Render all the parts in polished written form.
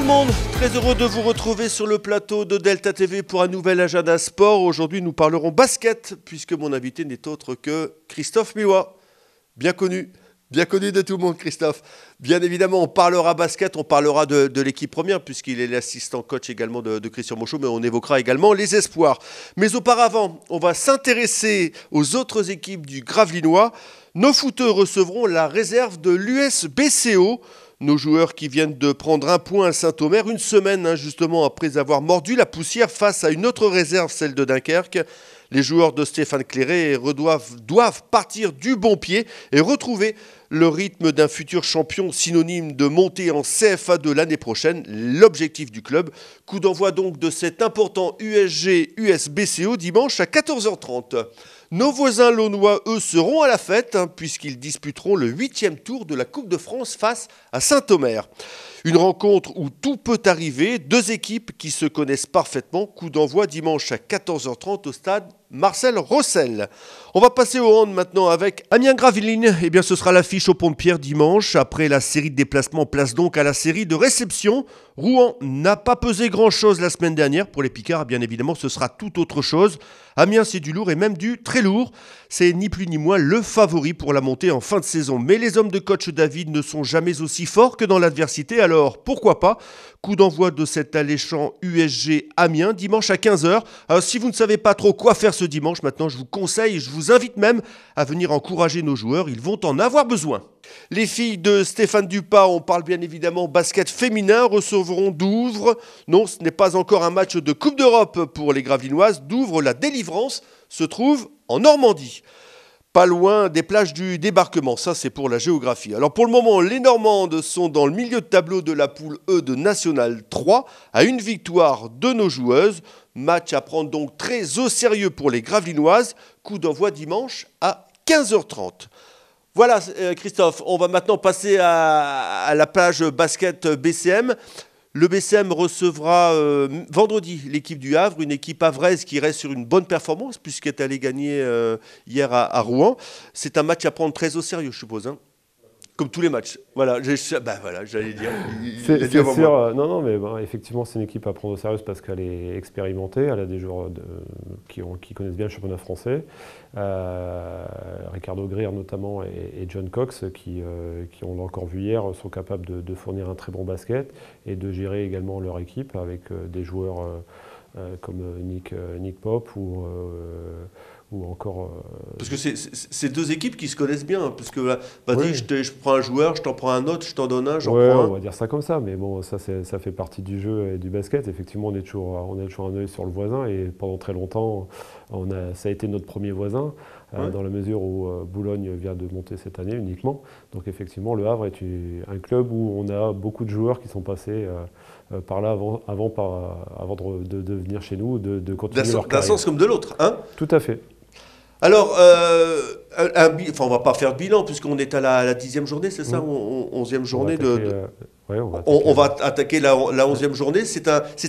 monde, très heureux de vous retrouver sur le plateau de Delta TV pour un nouvel agenda sport. Aujourd'hui, nous parlerons basket, puisque mon invité n'est autre que Christophe Milois. Bien connu de tout le monde, Christophe. Bien évidemment, on parlera basket, on parlera de l'équipe première, puisqu'il est l'assistant coach également de Christian Monchot, mais on évoquera également les espoirs. Mais auparavant, on va s'intéresser aux autres équipes du Gravelinois. Nos footeux recevront la réserve de l'USBCO. Nos joueurs qui viennent de prendre un point à Saint-Omer, une semaine justement après avoir mordu la poussière face à une autre réserve, celle de Dunkerque. Les joueurs de Stéphane Cléré doivent partir du bon pied et retrouver le rythme d'un futur champion synonyme de montée en CFA2 l'année prochaine. L'objectif du club. Coup d'envoi donc de cet important USG-USBCO dimanche à 14h30. Nos voisins launois, eux, seront à la fête, puisqu'ils disputeront le 8e tour de la Coupe de France face à Saint-Omer. Une rencontre où tout peut arriver, deux équipes qui se connaissent parfaitement. Coup d'envoi dimanche à 14h30 au stade Marcel Rossel. On va passer au hand maintenant avec Amiens-Gravelines. Eh bien, ce sera l'affiche au Pont-de-Pierre dimanche. Après la série de déplacements, place donc à la série de réceptions. Rouen n'a pas pesé grand-chose la semaine dernière. Pour les Picards, bien évidemment, ce sera tout autre chose. Amiens, c'est du lourd et même du très lourd. C'est ni plus ni moins le favori pour la montée en fin de saison. Mais les hommes de coach David ne sont jamais aussi forts que dans l'adversité. Alors, pourquoi pas? Coup d'envoi de cet alléchant USG Amiens, dimanche à 15h. Alors, si vous ne savez pas trop quoi faire ce dimanche, maintenant, je vous conseille, je vous invite même à venir encourager nos joueurs. Ils vont en avoir besoin. Les filles de Stéphane Dupas, on parle bien évidemment basket féminin, recevront Douvres. Non, ce n'est pas encore un match de Coupe d'Europe pour les Gravelinoises. Douvres, la délivrance, se trouve en Normandie. Pas loin des plages du débarquement, ça c'est pour la géographie. Alors pour le moment, les Normandes sont dans le milieu de tableau de la poule E de National 3, à une victoire de nos joueuses. Match à prendre donc très au sérieux pour les Gravelinoises. Coup d'envoi dimanche à 15h30. Voilà Christophe, on va maintenant passer à la page basket BCM. Le BCM recevra vendredi l'équipe du Havre, une équipe havraise qui reste sur une bonne performance puisqu'elle est allée gagner hier à Rouen. C'est un match à prendre très au sérieux, je suppose. Comme tous les matchs. Voilà, j'allais dire. C'est sûr. Non, mais effectivement, c'est une équipe à prendre au sérieux parce qu'elle est expérimentée. Elle a des joueurs qui connaissent bien le championnat français. Ricardo Greer notamment et John Cox, qui on l'a encore vu hier, sont capables de fournir un très bon basket et de gérer également leur équipe avec des joueurs comme Nick Pop ou encore... Parce que c'est deux équipes qui se connaissent bien. Parce que vas-y, oui. je prends un joueur, je t'en prends un autre, je t'en donne un, j'en prends un. On va dire ça comme ça, mais bon, ça fait partie du jeu et du basket. Effectivement, on a toujours un œil sur le voisin et pendant très longtemps, ça a été notre premier voisin, dans la mesure où Boulogne vient de monter cette année uniquement. Donc effectivement, le Havre est un club où on a beaucoup de joueurs qui sont passés par là avant de venir chez nous, de continuer leur carrière. D'un sens comme de l'autre, hein? Tout à fait. Alors, on ne va pas faire de bilan puisqu'on est à la 10e journée, c'est ça, ou 11e journée on va attaquer la 11e journée. C'est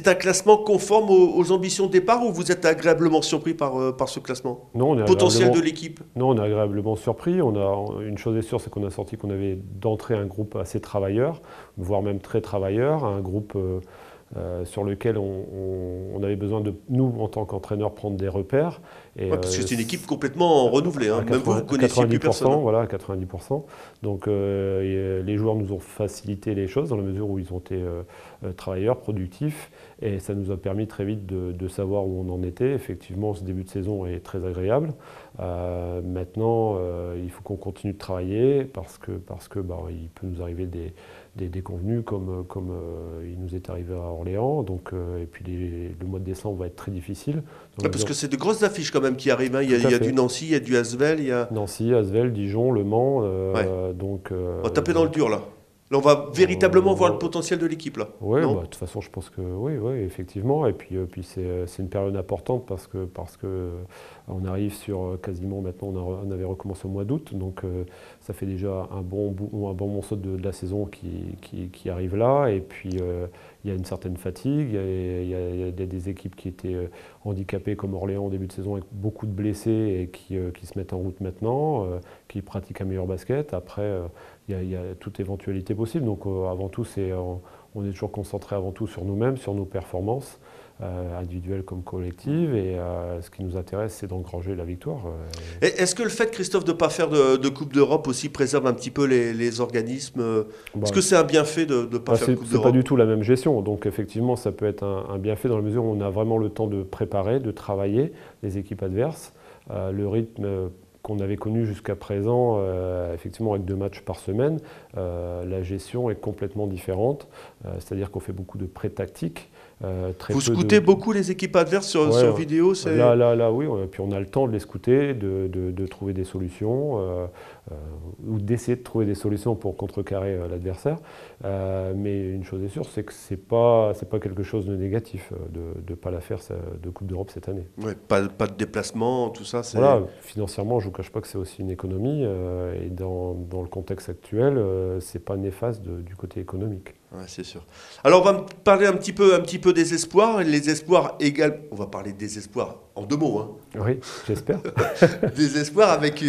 un classement conforme aux ambitions de départ ou vous êtes agréablement surpris par ce classement potentiel de l'équipe? Non, on est agréablement surpris. Une chose est sûre, c'est qu'on a sorti qu'on avait d'entrée un groupe assez travailleur, voire même très travailleur, un groupe... sur lequel on avait besoin de, nous, en tant qu'entraîneurs, prendre des repères. Parce que c'est une équipe complètement renouvelée. Même vous connaissiez plus personne. Voilà, 90%. Donc les joueurs nous ont facilité les choses dans la mesure où ils ont été travailleurs, productifs. Et ça nous a permis très vite de savoir où on en était. Effectivement, ce début de saison est très agréable. Maintenant, il faut qu'on continue de travailler parce que il peut nous arriver des déconvenus comme il nous est arrivé à Orléans. Donc, et puis le mois de décembre va être très difficile. Parce que c'est de grosses affiches quand même qui arrivent. Il y a du Nancy, il y a du Asvel. Nancy, Asvel, Dijon, Le Mans. On va taper dans le dur là. Là, on va véritablement voir le potentiel de l'équipe là. Oui, de toute façon, je pense que oui, effectivement. Et puis c'est une période importante parce que on arrive sur quasiment maintenant, on avait recommencé au mois d'août, donc ça fait déjà un bon morceau de la saison qui arrive là. Et puis il y a une certaine fatigue, il y a des équipes qui étaient handicapées comme Orléans au début de saison avec beaucoup de blessés et qui se mettent en route maintenant, qui pratiquent un meilleur basket. Après, il y a toute éventualité possible. Donc avant tout, on est toujours concentré avant tout sur nous-mêmes, sur nos performances, individuelles comme collectives, et ce qui nous intéresse, c'est d'engranger la victoire. Est-ce que le fait, Christophe, de ne pas faire de Coupe d'Europe aussi préserve un petit peu les organismes? Est-ce que c'est un bienfait de ne pas faire de Coupe d'Europe? C'est pas du tout la même gestion, donc effectivement ça peut être un bienfait dans la mesure où on a vraiment le temps de préparer, de travailler les équipes adverses. Le rythme qu'on avait connu jusqu'à présent, effectivement avec 2 matchs par semaine, la gestion est complètement différente, c'est-à-dire qu'on fait beaucoup de pré-tactiques. Vous scoutez beaucoup les équipes adverses sur vidéo? Là, oui. Puis on a le temps de les scouter, de trouver des solutions, ou d'essayer de trouver des solutions pour contrecarrer l'adversaire. Mais une chose est sûre, c'est que c'est pas quelque chose de négatif de ne pas la faire de Coupe d'Europe cette année. Ouais, pas de déplacement, tout ça. Voilà, financièrement, je ne vous cache pas que c'est aussi une économie. Et dans le contexte actuel, c'est pas néfaste du côté économique. Ouais, c'est sûr. Alors, on va parler un petit peu des espoirs. Les espoirs également. On va parler des espoirs en 2 mots. Hein. Oui, j'espère. Des espoirs avec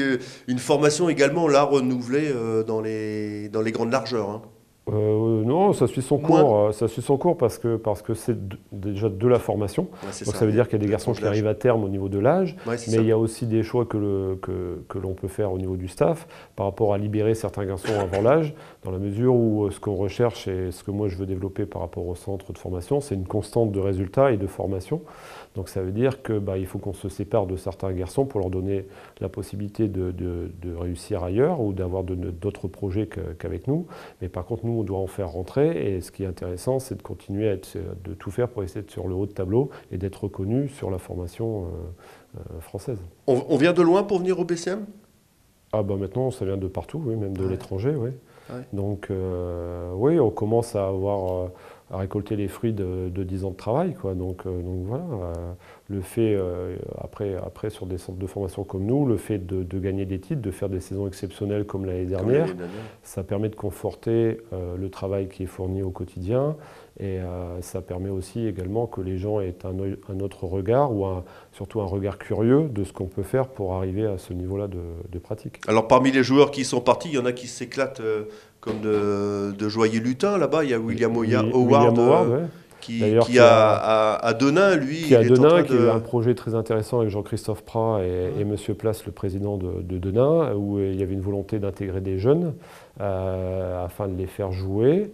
une formation également là renouvelée dans les grandes largeurs. Hein. Non, ça suit son cours. Ça suit son cours parce que c'est déjà de la formation. Ouais, donc ça veut dire qu'il y a des garçons qui arrivent à terme au niveau de l'âge, mais il y a aussi des choix que l'on peut faire au niveau du staff par rapport à libérer certains garçons avant l'âge, dans la mesure où ce qu'on recherche et ce que moi je veux développer par rapport au centre de formation, c'est une constante de résultats et de formation. Donc ça veut dire qu'il faut qu'on se sépare de certains garçons pour leur donner la possibilité de réussir ailleurs ou d'avoir d'autres projets qu'avec nous. Mais par contre, nous, on doit en faire rentrer. Et ce qui est intéressant, c'est de continuer de tout faire pour essayer d'être sur le haut de tableau et d'être reconnu sur la formation française. On vient de loin pour venir au BCM? Maintenant, ça vient de partout, oui, même de l'étranger. Oui. Ouais. Donc, oui, on commence à récolter les fruits de 10 ans de travail, quoi. Donc voilà, le fait, après sur des centres de formation comme nous, le fait de gagner des titres, de faire des saisons exceptionnelles comme l'année dernière, ça permet de conforter le travail qui est fourni au quotidien, et ça permet aussi également que les gens aient un autre regard, ou surtout un regard curieux de ce qu'on peut faire pour arriver à ce niveau-là de pratique. Alors parmi les joueurs qui sont partis, il y en a qui s'éclatent comme de joyeux lutins là-bas. Il y a William Howard, ouais. qui a Denain, lui. Qui a Denain, qui a eu un projet très intéressant avec Jean-Christophe Prat et Monsieur Place, le président de Denain, où il y avait une volonté d'intégrer des jeunes afin de les faire jouer.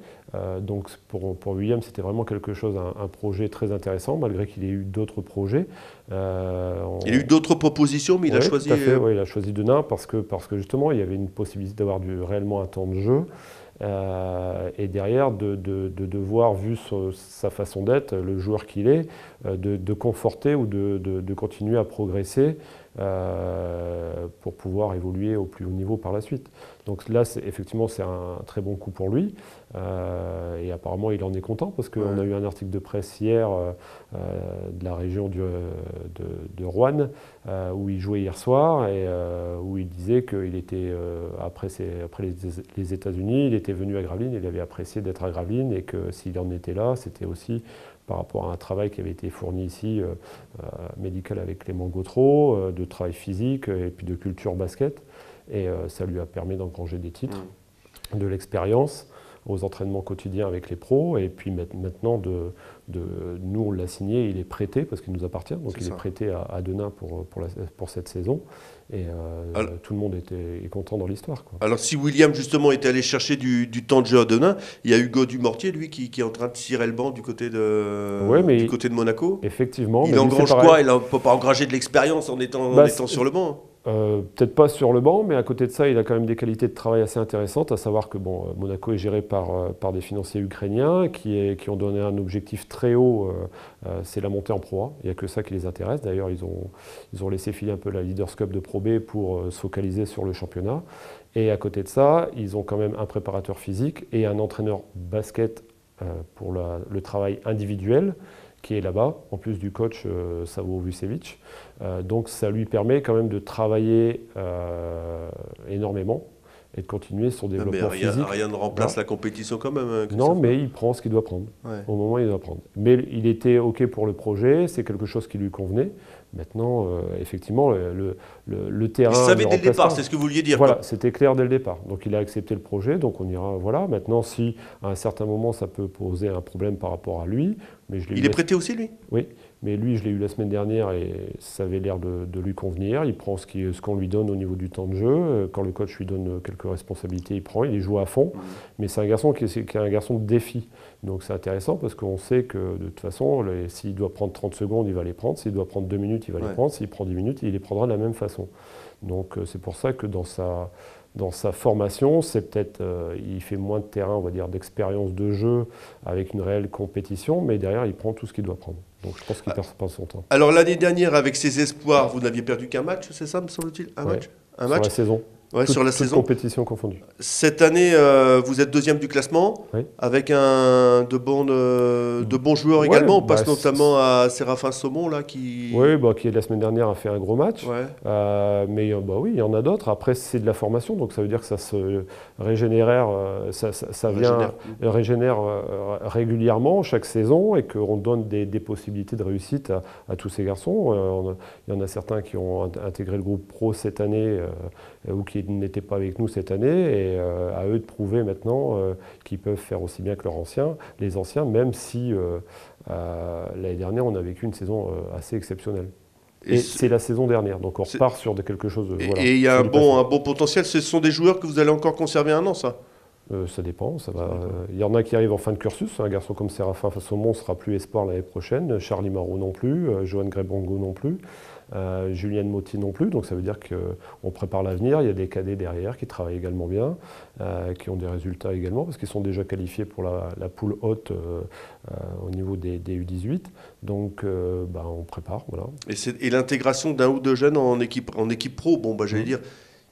Donc pour William, c'était vraiment quelque chose, un projet très intéressant, malgré qu'il ait eu d'autres projets. Il a eu d'autres propositions, mais il a choisi... Tout à fait, il a choisi Denain parce que justement, il y avait une possibilité d'avoir réellement un temps de jeu. Et derrière, de voir, vu sa façon d'être, le joueur qu'il est, de conforter ou de continuer à progresser pour pouvoir évoluer au plus haut niveau par la suite. Donc là, effectivement, c'est un très bon coup pour lui. Et apparemment, il en est content parce qu'on a eu un article de presse hier de la région de Roanne où il jouait hier soir et où il disait qu'il était, après les États-Unis, il était venu à Gravelines, il avait apprécié d'être à Gravelines et que s'il en était là, c'était aussi par rapport à un travail qui avait été fourni ici, médical avec Clément Gautreau, de travail physique et puis de culture basket. Et ça lui a permis d'engranger des titres, de l'expérience aux entraînements quotidiens avec les pros. Et puis maintenant, nous, on l'a signé, il est prêté parce qu'il nous appartient. Donc il est prêté à Denain pour cette saison. Et tout le monde est content dans l'histoire. Alors si William, justement, était allé chercher du temps de jeu à Denain, il y a Hugo Dumortier, lui, qui est en train de tirer le banc du côté de Monaco. Effectivement. Il engrange quoi? Il ne peut pas engranger de l'expérience en étant sur le banc. Peut-être pas sur le banc, mais à côté de ça, il a quand même des qualités de travail assez intéressantes, à savoir que Monaco est géré par des financiers ukrainiens qui ont donné un objectif très haut, c'est la montée en Pro A. Il n'y a que ça qui les intéresse. D'ailleurs, ils ont laissé filer un peu la Leaders Cup de Pro B pour se focaliser sur le championnat. Et à côté de ça, ils ont quand même un préparateur physique et un entraîneur basket pour le travail individuel, qui est là-bas, en plus du coach Savo Vucevic. Donc ça lui permet quand même de travailler énormément et de continuer son développement physique. Rien ne remplace la compétition quand même. Non, mais il prend ce qu'il doit prendre, au moment où il doit prendre. Mais il était OK pour le projet, c'est quelque chose qui lui convenait. Maintenant, effectivement, le terrain... Il savait dès le départ, c'est ce que vous vouliez dire. Voilà, c'était clair dès le départ. Donc il a accepté le projet, donc on ira... Voilà, maintenant, si à un certain moment, ça peut poser un problème par rapport à lui... Mais il est prêté aussi, lui? Oui, mais lui, je l'ai eu la semaine dernière et ça avait l'air de lui convenir. Il prend ce qu'on lui donne au niveau du temps de jeu. Quand le coach lui donne quelques responsabilités, il prend, il y joue à fond. Mais c'est un garçon qui est un garçon de défi. Donc c'est intéressant parce qu'on sait que de toute façon, s'il doit prendre 30 secondes, il va les prendre. S'il doit prendre 2 minutes, il va les prendre. S'il prend 10 minutes, il les prendra de la même façon. Donc c'est pour ça que dans sa formation, c'est peut-être, il fait moins de terrain, on va dire, d'expérience de jeu avec une réelle compétition, mais derrière, il prend tout ce qu'il doit prendre. Donc je pense qu'il ne perd pas son temps. Alors l'année dernière, avec ses espoirs, vous n'aviez perdu qu'un match, c'est ça, me semble-t-il? Un match? Un match sur la saison. Ouais, sur la saison. Compétition confondue. Cette année, vous êtes deuxième du classement, avec de bons joueurs également. On passe notamment à Séraphin Saumon, là, qui... Oui, qui la semaine dernière a fait un gros match. Mais oui, il y en a d'autres. Après, c'est de la formation, donc ça veut dire que ça se régénère, régénère régulièrement chaque saison et qu'on donne des possibilités de réussite à tous ces garçons. Il y en a certains qui ont intégré le groupe pro cette année ou qui n'étaient pas avec nous cette année, et à eux de prouver maintenant qu'ils peuvent faire aussi bien que les anciens, même si l'année dernière on a vécu une saison assez exceptionnelle. Et c'est la saison dernière, donc on repart sur quelque chose de... Et il y a un bon potentiel. Ce sont des joueurs que vous allez encore conserver un an, ça? Ça dépend. Il y en a qui arrivent en fin de cursus. Un garçon comme Séraphin Saumon ne sera plus espoir l'année prochaine. Charlie Marot non plus. Johan Grebongo non plus. Julienne Motti non plus. Donc ça veut dire qu'on prépare l'avenir. Il y a des cadets derrière qui travaillent également bien, qui ont des résultats également, parce qu'ils sont déjà qualifiés pour la poule haute au niveau des U18. Donc on prépare. Voilà. Et l'intégration d'un ou deux jeunes en équipe pro, j'allais dire...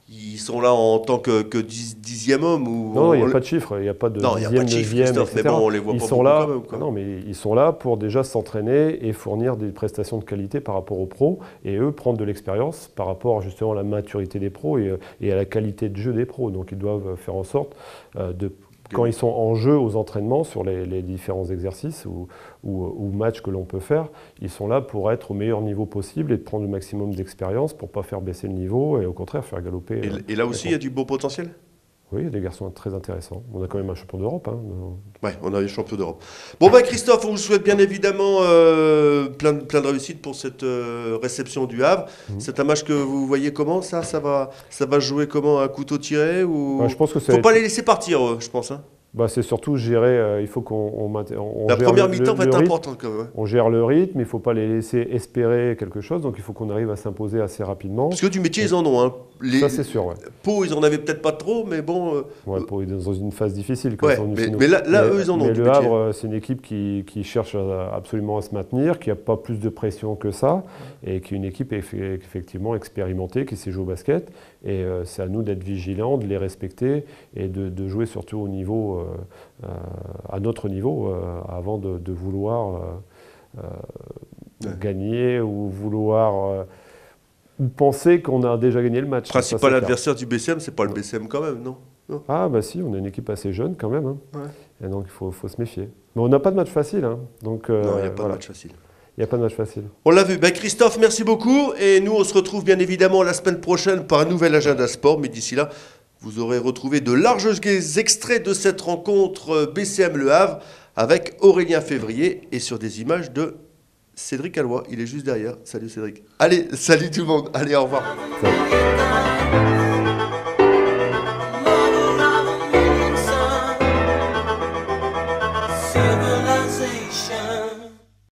Ils sont là en tant que dixième homme ou... Non, il n'y a pas de chiffre, il n'y a pas de dixième, neuvième, etc. Mais bon, on les voit pas beaucoup quand même, quoi. Non, mais ils sont là pour déjà s'entraîner et fournir des prestations de qualité par rapport aux pros, et eux prendre de l'expérience par rapport justement à la maturité des pros et à la qualité de jeu des pros. Donc ils doivent faire en sorte quand ils sont en jeu aux entraînements sur les différents exercices ou matchs que l'on peut faire, ils sont là pour être au meilleur niveau possible et de prendre le maximum d'expérience pour ne pas faire baisser le niveau et au contraire faire galoper. Et là aussi, il y a du beau potentiel? Oui, il y a des garçons très intéressants. On a quand même un champion d'Europe. Oui, on a un champion d'Europe. Christophe, on vous souhaite bien évidemment plein de réussite pour cette réception du Havre. C'est un match que vous voyez comment, ça va jouer comment, à couteau tiré ou... Je pense que faut pas les laisser partir, je pense. C'est surtout gérer, il faut qu'on la première mi-temps va être importante quand même. On gère le rythme, il ne faut pas les laisser espérer quelque chose, donc il faut qu'on arrive à s'imposer assez rapidement. Parce que du métier, ils en ont. Ça, c'est sûr. Pau, ils en avaient peut-être pas trop, mais bon... Pau est dans une phase difficile. Mais là, eux, ils en ont. Mais le Havre, c'est une équipe qui cherche absolument à se maintenir, qui n'a pas plus de pression que ça, et qui est une équipe effectivement expérimentée, qui sait jouer au basket. Et c'est à nous d'être vigilants, de les respecter et de jouer surtout au niveau, à notre niveau, avant de vouloir gagner ou vouloir ou penser qu'on a déjà gagné le match. Le principal adversaire du BCM, c'est pas le BCM quand même, non? Ah si, on a une équipe assez jeune quand même. Et donc il faut se méfier. Mais on n'a pas de match facile. Donc, non, il n'y a pas de match facile. Il n'y a pas de match facile. On l'a vu. Christophe, merci beaucoup. Et nous, on se retrouve bien évidemment la semaine prochaine par un nouvel agenda sport. Mais d'ici là, vous aurez retrouvé de larges extraits de cette rencontre BCM Le Havre avec Aurélien Février et sur des images de Cédric Alloy. Il est juste derrière. Salut Cédric. Allez, salut tout le monde. Allez, au revoir. Salut.